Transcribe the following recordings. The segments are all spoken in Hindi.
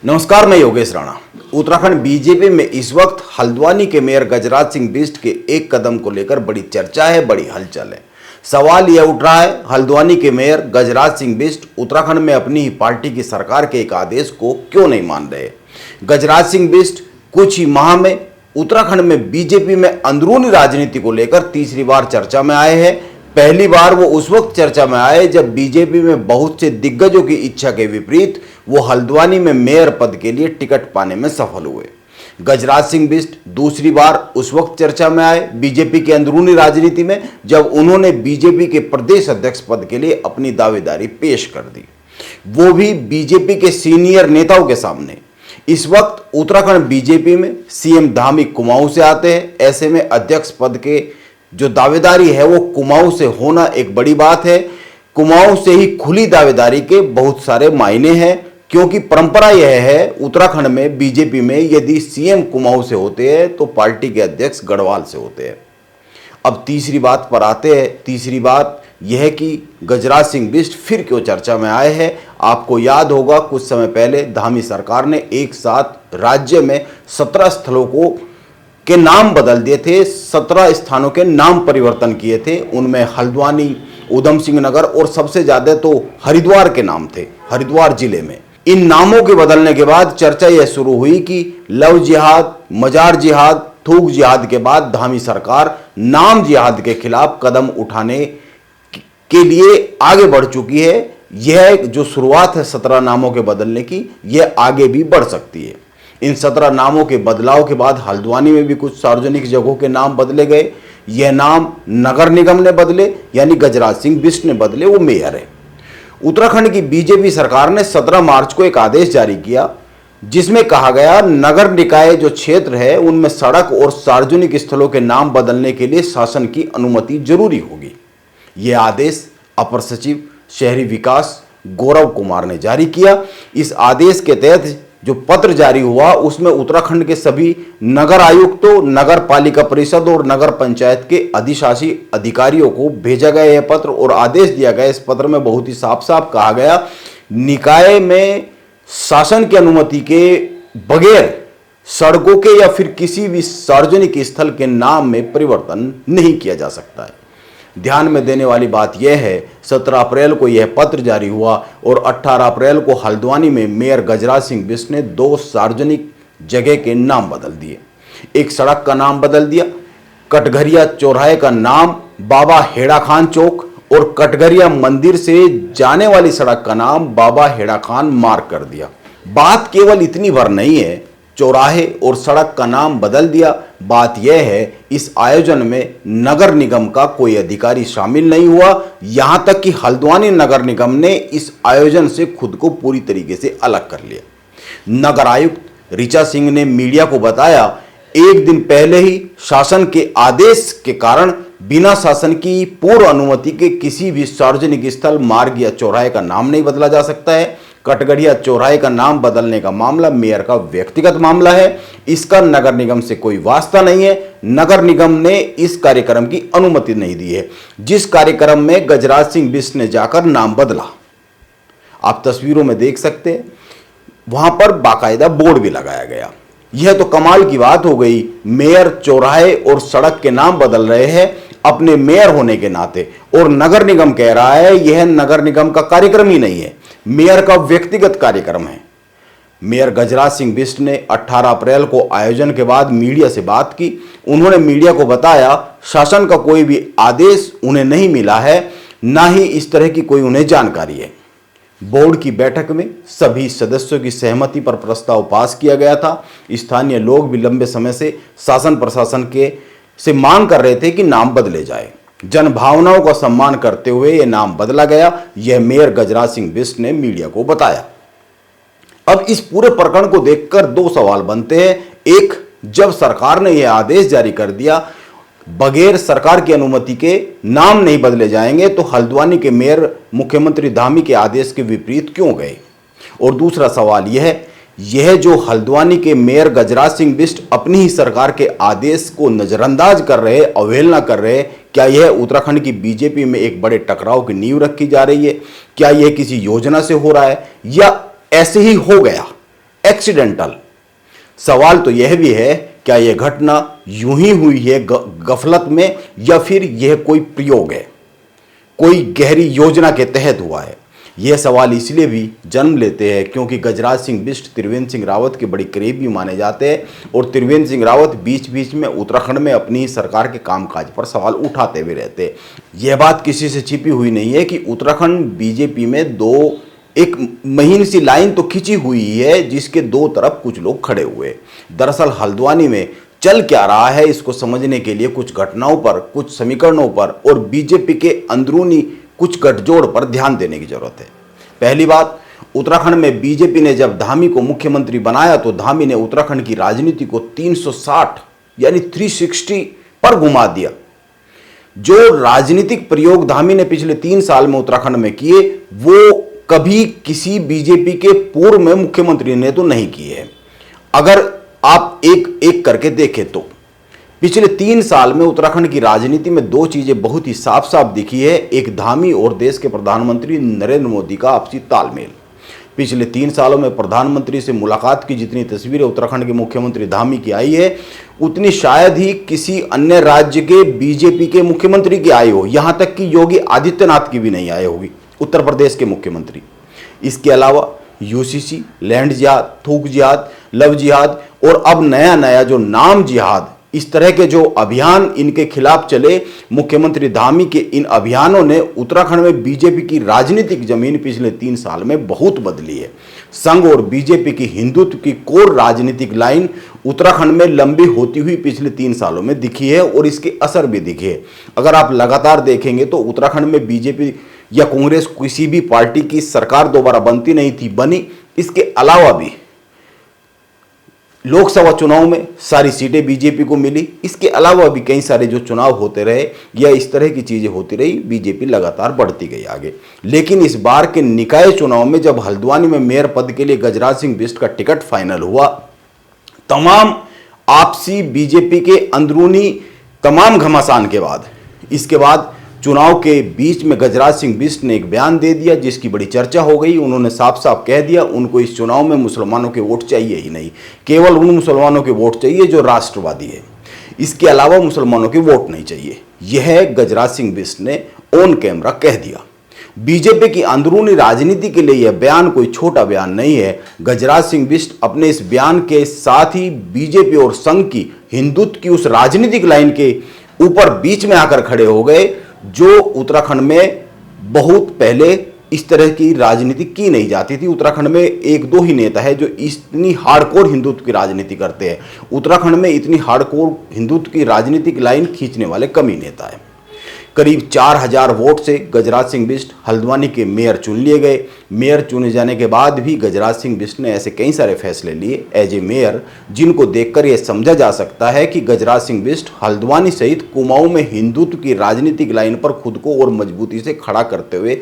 नमस्कार, मैं योगेश राणा। उत्तराखंड बीजेपी में इस वक्त हल्द्वानी के मेयर गजराज सिंह बिष्ट के एक कदम को लेकर बड़ी चर्चा है, बड़ी हलचल है। सवाल यह उठ रहा है, हल्द्वानी के मेयर गजराज सिंह बिष्ट उत्तराखंड में अपनी ही पार्टी की सरकार के एक आदेश को क्यों नहीं मान रहे। गजराज सिंह बिष्ट कुछ ही माह में उत्तराखंड में बीजेपी में अंदरूनी राजनीति को लेकर तीसरी बार चर्चा में आए हैं। पहली बार वो उस वक्त चर्चा में आए जब बीजेपी में बहुत से दिग्गजों की इच्छा के विपरीत वो हल्द्वानी में मेयर पद के लिए टिकट पाने में सफल हुए। गजराज सिंह बिष्ट दूसरी बार उस वक्त चर्चा में आए बीजेपी की अंदरूनी राजनीति में जब उन्होंने बीजेपी के प्रदेश अध्यक्ष पद के लिए अपनी दावेदारी पेश कर दी, वो भी बीजेपी के सीनियर नेताओं के सामने। इस वक्त उत्तराखंड बीजेपी में सीएम धामी कुमाऊं से आते हैं। ऐसे में अध्यक्ष पद के जो दावेदारी है वो कुमाऊं से होना एक बड़ी बात है। कुमाऊं से ही खुली दावेदारी के बहुत सारे मायने हैं, क्योंकि परंपरा यह है उत्तराखंड में बीजेपी में यदि सीएम कुमाऊं से होते हैं तो पार्टी के अध्यक्ष गढ़वाल से होते हैं। अब तीसरी बात पर आते हैं। तीसरी बात यह है कि गजराज सिंह बिष्ट फिर क्यों चर्चा में आए हैं। आपको याद होगा कुछ समय पहले धामी सरकार ने एक साथ राज्य में 17 स्थलों के नाम बदल दिए थे, 17 स्थानों के नाम परिवर्तन किए थे। उनमें हल्द्वानी, ऊधम सिंह नगर और सबसे ज्यादा तो हरिद्वार के नाम थे, हरिद्वार जिले में। इन नामों के बदलने के बाद चर्चा यह शुरू हुई कि लव जिहाद, मजार जिहाद, थूक जिहाद के बाद धामी सरकार नाम जिहाद के खिलाफ कदम उठाने के लिए आगे बढ़ चुकी है। यह जो शुरुआत है 17 नामों के बदलने की, यह आगे भी बढ़ सकती है। इन 17 नामों के बदलाव के बाद हल्द्वानी में भी कुछ सार्वजनिक जगहों के नाम बदले गए। यह नाम नगर निगम ने बदले, यानी गजराज सिंह बिष्ट ने बदले, वो मेयर है। उत्तराखंड की बीजेपी सरकार ने 17 मार्च को एक आदेश जारी किया जिसमें कहा गया नगर निकाय जो क्षेत्र है उनमें सड़क और सार्वजनिक स्थलों के नाम बदलने के लिए शासन की अनुमति जरूरी होगी। यह आदेश अपर सचिव शहरी विकास गौरव कुमार ने जारी किया। इस आदेश के तहत जो पत्र जारी हुआ उसमें उत्तराखंड के सभी नगर आयुक्तों, नगर पालिका परिषद और नगर पंचायत के अधिशासी अधिकारियों को भेजा गया यह पत्र और आदेश दिया गया। इस पत्र में बहुत ही साफ साफ कहा गया निकाय में शासन की अनुमति के बगैर सड़कों के या फिर किसी भी सार्वजनिक स्थल के नाम में परिवर्तन नहीं किया जा सकता है। ध्यान में देने वाली बात यह है 17 अप्रैल को यह पत्र जारी हुआ और 18 अप्रैल को हल्द्वानी में मेयर गजराज सिंह बिष्ट ने 2 सार्वजनिक जगह के नाम बदल दिए। एक सड़क का नाम बदल दिया, कटघरिया चौराहे का नाम बाबा हेड़ा खान चौक और कटघरिया मंदिर से जाने वाली सड़क का नाम बाबा हेड़ा खान मार्ग कर दिया। बात केवल इतनी भर नहीं है, चौराहे और सड़क का नाम बदल दिया। बात यह है इस आयोजन में नगर निगम का कोई अधिकारी शामिल नहीं हुआ। यहां तक कि हल्द्वानी नगर निगम ने इस आयोजन से खुद को पूरी तरीके से अलग कर लिया। नगर आयुक्त ऋचा सिंह ने मीडिया को बताया एक दिन पहले ही शासन के आदेश के कारण बिना शासन की पूर्व अनुमति के किसी भी सार्वजनिक स्थल, मार्ग या चौराहे का नाम नहीं बदला जा सकता है। कटघरिया चौराहे का नाम बदलने का मामला मेयर का व्यक्तिगत मामला है, इसका नगर निगम से कोई वास्ता नहीं है। नगर निगम ने इस कार्यक्रम की अनुमति नहीं दी है जिस कार्यक्रम में गजराज सिंह बिष्ट ने जाकर नाम बदला। आप तस्वीरों में देख सकते हैं, वहां पर बाकायदा बोर्ड भी लगाया गया। यह तो कमाल की बात हो गई, मेयर चौराहे और सड़क के नाम बदल रहे हैं अपने मेयर होने के नाते, और नगर निगम कह रहा है यह नगर निगम का कार्यक्रम ही नहीं है, मेयर का व्यक्तिगत कार्यक्रम है। मेयर गजराज सिंह बिष्ट ने 18 अप्रैल को आयोजन के बाद मीडिया से बात की। उन्होंने मीडिया को बताया शासन का कोई भी आदेश उन्हें नहीं मिला है, ना ही इस तरह की कोई उन्हें जानकारी है। बोर्ड की बैठक में सभी सदस्यों की सहमति पर प्रस्ताव पास किया गया था। स्थानीय लोग भी लंबे समय से शासन प्रशासन से मांग कर रहे थे कि नाम बदले जाए। जन भावनाओं का सम्मान करते हुए यह नाम बदला गया, यह मेयर गजराज सिंह बिष्ट ने मीडिया को बताया। अब इस पूरे प्रकरण को देखकर 2 सवाल बनते हैं। एक, जब सरकार ने यह आदेश जारी कर दिया बगैर सरकार की अनुमति के नाम नहीं बदले जाएंगे तो हल्द्वानी के मेयर मुख्यमंत्री धामी के आदेश के विपरीत क्यों गए? और दूसरा सवाल यह जो हल्द्वानी के मेयर गजराज सिंह बिष्ट अपनी ही सरकार के आदेश को नजरअंदाज कर रहे, अवहेलना कर रहे, क्या यह उत्तराखंड की बीजेपी में एक बड़े टकराव की नींव रखी जा रही है? क्या यह किसी योजना से हो रहा है या ऐसे ही हो गया? एक्सीडेंटल। सवाल तो यह भी है, क्या यह घटना यूं ही हुई है गफलत में, या फिर यह कोई प्रयोग है, कोई गहरी योजना के तहत हुआ है? यह सवाल इसलिए भी जन्म लेते हैं क्योंकि गजराज सिंह बिष्ट त्रिवेंद्र सिंह रावत के बड़े करीबी माने जाते हैं और त्रिवेंद्र सिंह रावत बीच बीच में उत्तराखंड में अपनी सरकार के कामकाज पर सवाल उठाते हुए रहते हैं। यह बात किसी से छिपी हुई नहीं है कि उत्तराखंड बीजेपी में एक महीन सी लाइन तो खिंची हुई है जिसके दो तरफ कुछ लोग खड़े हुए। दरअसल हल्द्वानी में चल क्या रहा है इसको समझने के लिए कुछ घटनाओं पर, कुछ समीकरणों पर और बीजेपी के अंदरूनी कुछ गठजोड़ पर ध्यान देने की जरूरत है। पहली बात, उत्तराखंड में बीजेपी ने जब धामी को मुख्यमंत्री बनाया तो धामी ने उत्तराखंड की राजनीति को 360 यानी 360 पर घुमा दिया। जो राजनीतिक प्रयोग धामी ने पिछले 3 साल में उत्तराखंड में किए वो कभी किसी बीजेपी के पूर्व में मुख्यमंत्री ने तो नहीं किए हैं। अगर आप एक एक करके देखें तो पिछले 3 साल में उत्तराखंड की राजनीति में दो चीजें बहुत ही साफ साफ दिखी है। एक धामी और देश के प्रधानमंत्री नरेंद्र मोदी का आपसी तालमेल। पिछले 3 सालों में प्रधानमंत्री से मुलाकात की जितनी तस्वीरें उत्तराखंड के मुख्यमंत्री धामी की आई है उतनी शायद ही किसी अन्य राज्य के बीजेपी के मुख्यमंत्री की आई हो। यहां तक कि योगी आदित्यनाथ की भी नहीं आई होगी, उत्तर प्रदेश के मुख्यमंत्री। इसके अलावा यूसीसी, लैंड जिहाद, थूक जिहाद, लव जिहाद और अब नया नया जो नाम जिहाद, इस तरह के जो अभियान इनके खिलाफ चले, मुख्यमंत्री धामी के इन अभियानों ने उत्तराखंड में बीजेपी की राजनीतिक जमीन पिछले 3 साल में बहुत बदली है। संघ और बीजेपी की हिंदुत्व की कोर राजनीतिक लाइन उत्तराखंड में लंबी होती हुई पिछले 3 सालों में दिखी है और इसके असर भी दिखे। अगर आप लगातार देखेंगे तो उत्तराखंड में बीजेपी या कांग्रेस किसी भी पार्टी की सरकार दोबारा बनती नहीं थी, बनी। इसके अलावा भी लोकसभा चुनाव में सारी सीटें बीजेपी को मिली। इसके अलावा भी कई सारे जो चुनाव होते रहे या इस तरह की चीजें होती रही, बीजेपी लगातार बढ़ती गई आगे। लेकिन इस बार के निकाय चुनाव में जब हल्द्वानी में मेयर पद के लिए गजराज सिंह बिष्ट का टिकट फाइनल हुआ, तमाम आपसी बीजेपी के अंदरूनी तमाम घमासान के बाद, इसके बाद चुनाव के बीच में गजराज सिंह बिष्ट ने एक बयान दे दिया जिसकी बड़ी चर्चा हो गई। उन्होंने साफ साफ कह दिया उनको इस चुनाव में मुसलमानों के वोट चाहिए ही नहीं, केवल उन मुसलमानों के वोट चाहिए जो राष्ट्रवादी है, इसके अलावा मुसलमानों के वोट नहीं चाहिए। यह गजराज सिंह बिष्ट ने ऑन कैमरा कह दिया। बीजेपी की अंदरूनी राजनीति के लिए यह बयान कोई छोटा बयान नहीं है। गजराज सिंह बिष्ट अपने इस बयान के साथ ही बीजेपी और संघ की हिंदुत्व की उस राजनीतिक लाइन के ऊपर बीच में आकर खड़े हो गए जो उत्तराखंड में बहुत पहले इस तरह की राजनीति की नहीं जाती थी। उत्तराखंड में 1-2 ही नेता है जो इतनी हार्डकोर हिंदुत्व की राजनीति करते हैं। उत्तराखंड में इतनी हार्डकोर हिंदुत्व की राजनीतिक लाइन खींचने वाले कम ही नेता है। करीब 4000 वोट से गजराज सिंह बिष्ट हल्द्वानी के मेयर चुन लिए गए। मेयर चुने जाने के बाद भी गजराज सिंह बिष्ट ने ऐसे कई सारे फैसले लिए एज ए मेयर जिनको देखकर यह समझा जा सकता है कि गजराज सिंह बिष्ट हल्द्वानी सहित कुमाऊं में हिंदुत्व की राजनीतिक लाइन पर खुद को और मजबूती से खड़ा करते हुए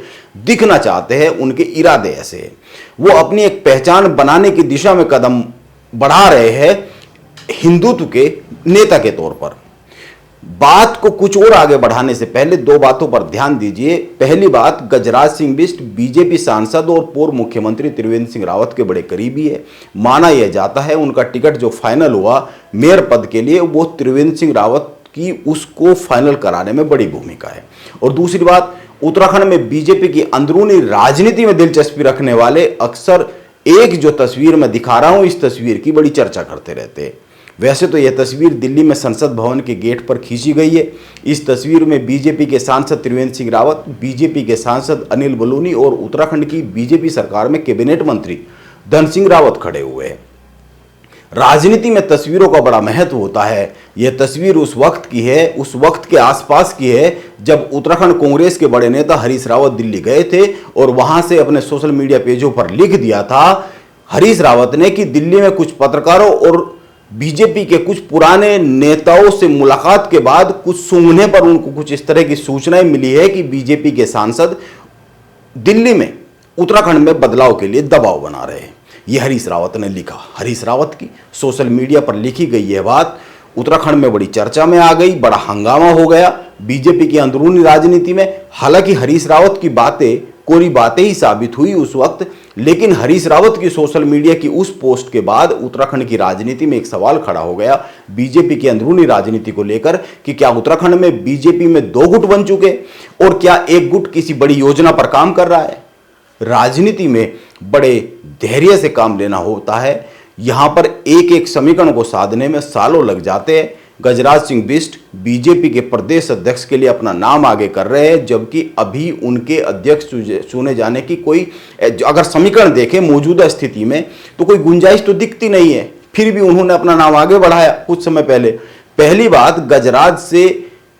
दिखना चाहते हैं। उनके इरादे ऐसे हैं, वो अपनी एक पहचान बनाने की दिशा में कदम बढ़ा रहे हैं हिंदुत्व के नेता के तौर पर। बात को कुछ और आगे बढ़ाने से पहले 2 बातों पर ध्यान दीजिए। पहली बात, गजराज सिंह बिष्ट बीजेपी सांसद और पूर्व मुख्यमंत्री त्रिवेंद्र सिंह रावत के बड़े करीबी है। माना यह जाता है उनका टिकट जो फाइनल हुआ मेयर पद के लिए वो त्रिवेंद्र सिंह रावत की उसको फाइनल कराने में बड़ी भूमिका है। और दूसरी बात, उत्तराखंड में बीजेपी की अंदरूनी राजनीति में दिलचस्पी रखने वाले अक्सर एक जो तस्वीर मैं दिखा रहा हूं इस तस्वीर की बड़ी चर्चा करते रहते हैं। वैसे तो यह तस्वीर दिल्ली में संसद भवन के गेट पर खींची गई है। इस तस्वीर में बीजेपी के सांसद त्रिवेंद्र सिंह रावत, बीजेपी के सांसद अनिल बलूनी और उत्तराखंड की बीजेपी सरकार में कैबिनेट मंत्री धन सिंह रावत खड़े हुए हैं। राजनीति में तस्वीरों का बड़ा महत्व होता है। यह तस्वीर उस वक्त की है, उस वक्त के आसपास की है जब उत्तराखंड कांग्रेस के बड़े नेता हरीश रावत दिल्ली गए थे और वहां से अपने सोशल मीडिया पेजों पर लिख दिया था हरीश रावत ने कि दिल्ली में कुछ पत्रकारों और बीजेपी के कुछ पुराने नेताओं से मुलाकात के बाद कुछ सूंघने पर उनको कुछ इस तरह की सूचनाएं मिली है कि बीजेपी के सांसद दिल्ली में उत्तराखंड में बदलाव के लिए दबाव बना रहे हैं। यह हरीश रावत ने लिखा। हरीश रावत की सोशल मीडिया पर लिखी गई यह बात उत्तराखंड में बड़ी चर्चा में आ गई, बड़ा हंगामा हो गया बीजेपी की अंदरूनी राजनीति में। हालांकि हरीश रावत की बातें कोरी बातें ही साबित हुई उस वक्त, लेकिन हरीश रावत की सोशल मीडिया की उस पोस्ट के बाद उत्तराखंड की राजनीति में एक सवाल खड़ा हो गया बीजेपी की अंदरूनी राजनीति को लेकर कि क्या उत्तराखंड में बीजेपी में दो गुट बन चुके और क्या एक गुट किसी बड़ी योजना पर काम कर रहा है। राजनीति में बड़े धैर्य से काम लेना होता है। यहां पर एक एक समीकरण को साधने में सालों लग जाते हैं। गजराज सिंह बिष्ट बीजेपी के प्रदेश अध्यक्ष के लिए अपना नाम आगे कर रहे हैं, जबकि अभी उनके अध्यक्ष चुने जाने की कोई, अगर समीकरण देखें मौजूदा स्थिति में, तो कोई गुंजाइश तो दिखती नहीं है। फिर भी उन्होंने अपना नाम आगे बढ़ाया कुछ समय पहले। पहली बात, गजराज से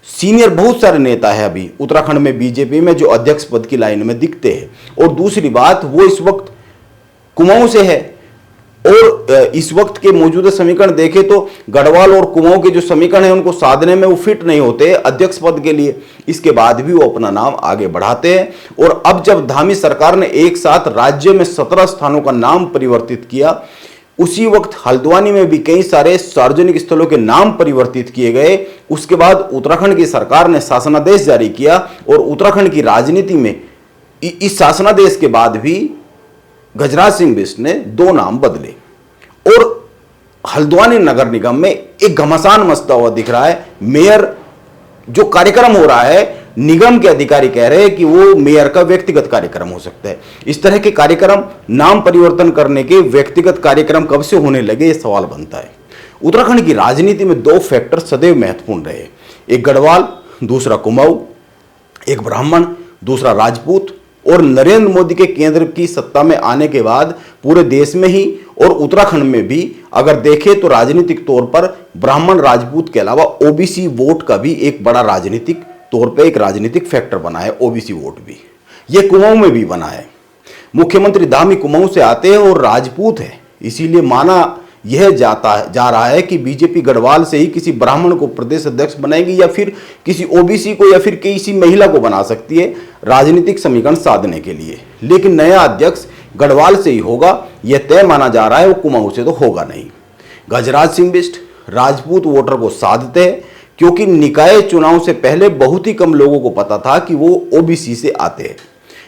सीनियर बहुत सारे नेता है अभी उत्तराखंड में बीजेपी में जो अध्यक्ष पद की लाइन में दिखते हैं, और दूसरी बात, वो इस वक्त कुमाऊं से है, और इस वक्त के मौजूदा समीकरण देखें तो गढ़वाल और कुमाऊं के जो समीकरण है उनको साधने में वो फिट नहीं होते अध्यक्ष पद के लिए। इसके बाद भी वो अपना नाम आगे बढ़ाते हैं। और अब जब धामी सरकार ने एक साथ राज्य में 17 स्थानों का नाम परिवर्तित किया, उसी वक्त हल्द्वानी में भी कई सारे सार्वजनिक स्थलों के नाम परिवर्तित किए गए। उसके बाद उत्तराखंड की सरकार ने शासनादेश जारी किया, और उत्तराखंड की राजनीति में इस शासनादेश के बाद भी गजराज सिंह बिष्ट ने 2 नाम बदले, और हल्द्वानी नगर निगम में एक घमासान मचता हुआ दिख रहा है। मेयर जो कार्यक्रम हो रहा है, निगम के अधिकारी कह रहे हैं कि वो मेयर का व्यक्तिगत कार्यक्रम हो सकता है। इस तरह के कार्यक्रम, नाम परिवर्तन करने के व्यक्तिगत कार्यक्रम कब से होने लगे, ये सवाल बनता है। उत्तराखंड की राजनीति में 2 फैक्टर सदैव महत्वपूर्ण रहे, एक गढ़वाल, दूसरा कुमाऊं, एक ब्राह्मण, दूसरा राजपूत। और नरेंद्र मोदी के केंद्र की सत्ता में आने के बाद पूरे देश में ही और उत्तराखंड में भी अगर देखें तो राजनीतिक तौर पर ब्राह्मण राजपूत के अलावा ओबीसी वोट का भी एक बड़ा राजनीतिक तौर पे एक राजनीतिक फैक्टर बना है। ओबीसी वोट भी ये कुमाऊं में भी बना है। मुख्यमंत्री धामी कुमाऊं से आते हैं और राजपूत है, इसीलिए माना यह जा रहा है कि बीजेपी गढ़वाल से ही किसी ब्राह्मण को प्रदेश अध्यक्ष बनाएगी, या फिर किसी ओबीसी को, या फिर किसी महिला को बना सकती है राजनीतिक समीकरण साधने के लिए। लेकिन नया अध्यक्ष गढ़वाल से ही होगा, यह तय माना जा रहा है, वो कुमाऊं से तो होगा नहीं। गजराज सिंह बिष्ट राजपूत वोटर को साधते हैं, क्योंकि निकाय चुनाव से पहले बहुत ही कम लोगों को पता था कि वो ओबीसी से आते हैं।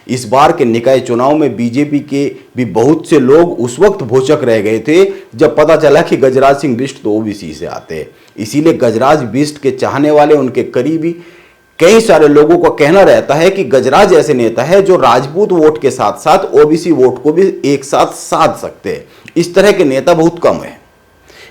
इस बार के निकाय चुनाव में बीजेपी के भी बहुत से लोग उस वक्त भोचक रह गए थे जब पता चला कि गजराज सिंह बिष्ट तो ओबीसी से आते हैं। इसीलिए गजराज बिष्ट के चाहने वाले, उनके करीबी कई सारे लोगों का कहना रहता है कि गजराज ऐसे नेता है जो राजपूत वोट के साथ साथ ओबीसी वोट को भी एक साथ साध सकते हैं। इस तरह के नेता बहुत कम है।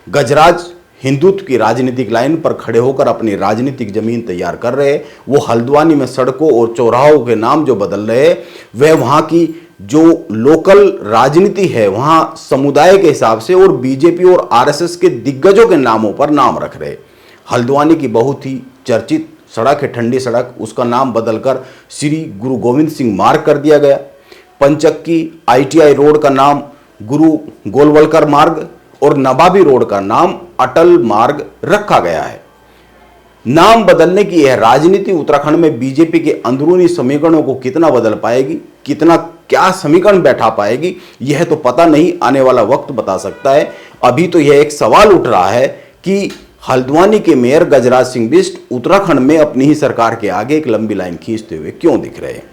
गजराज हिंदुत्व की राजनीतिक लाइन पर खड़े होकर अपनी राजनीतिक जमीन तैयार कर रहे हैं। वो हल्द्वानी में सड़कों और चौराहों के नाम जो बदल रहे हैं, वह वहां की जो लोकल राजनीति है वहां समुदाय के हिसाब से और बीजेपी और आरएसएस के दिग्गजों के नामों पर नाम रख रहे। हल्द्वानी की बहुत ही चर्चित सड़क है ठंडी सड़क, उसका नाम बदलकर श्री गुरु गोविंद सिंह मार्ग कर दिया गया। पंचक्की आईटीआई रोड का नाम गुरु गोलवलकर मार्ग और नवाबी रोड का नाम अटल मार्ग रखा गया है। नाम बदलने की यह राजनीति उत्तराखंड में बीजेपी के अंदरूनी समीकरणों को कितना बदल पाएगी, कितना क्या समीकरण बैठा पाएगी, यह तो पता नहीं, आने वाला वक्त बता सकता है। अभी तो यह एक सवाल उठ रहा है कि हल्द्वानी के मेयर गजराज सिंह बिष्ट उत्तराखंड में अपनी ही सरकार के आगे एक लंबी लाइन खींचते हुए क्यों दिख रहे हैं।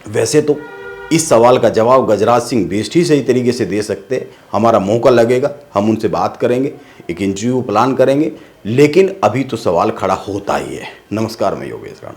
वैसे तो इस सवाल का जवाब गजराज सिंह बिष्ट ही सही तरीके से दे सकते हैं। हमारा मौका लगेगा, हम उनसे बात करेंगे, एक इंटरव्यू प्लान करेंगे, लेकिन अभी तो सवाल खड़ा होता ही है। नमस्कार, मैं योगेश राणा।